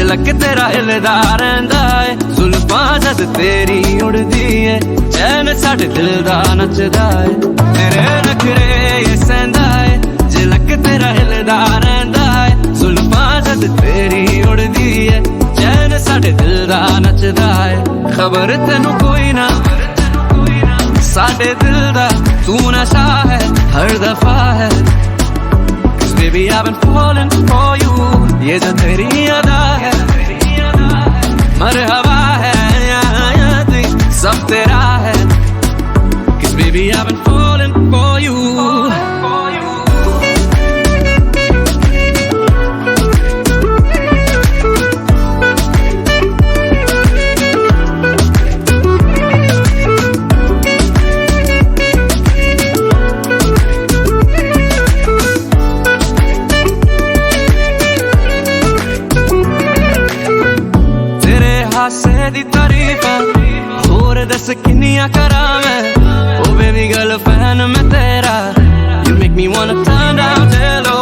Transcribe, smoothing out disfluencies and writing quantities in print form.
झलक तेरा हिलदा रहिंदा है जुल्फां जद तेरी उड़दी है चैन साडे दिल दा नचदा है तेरे नखरे ये सहंदा है झलक तेरा हिलदा रहिंदा है जुल्फां जद तेरी उड़दी है चैन साडे दिल दा नचदा है खबर तेनू कोई ना साडे दिल दा तू नशा है हर दफा है Baby, I've been falling for you ये जो तेरी अदा है मरहबा है याद सब तेरा है Cause baby, I've been falling for you हासे दी तारीफा होर दस किन्नियां करा मैं ओ बेबी गर्ल फैन मैं तेरा You make me wanna turn down hello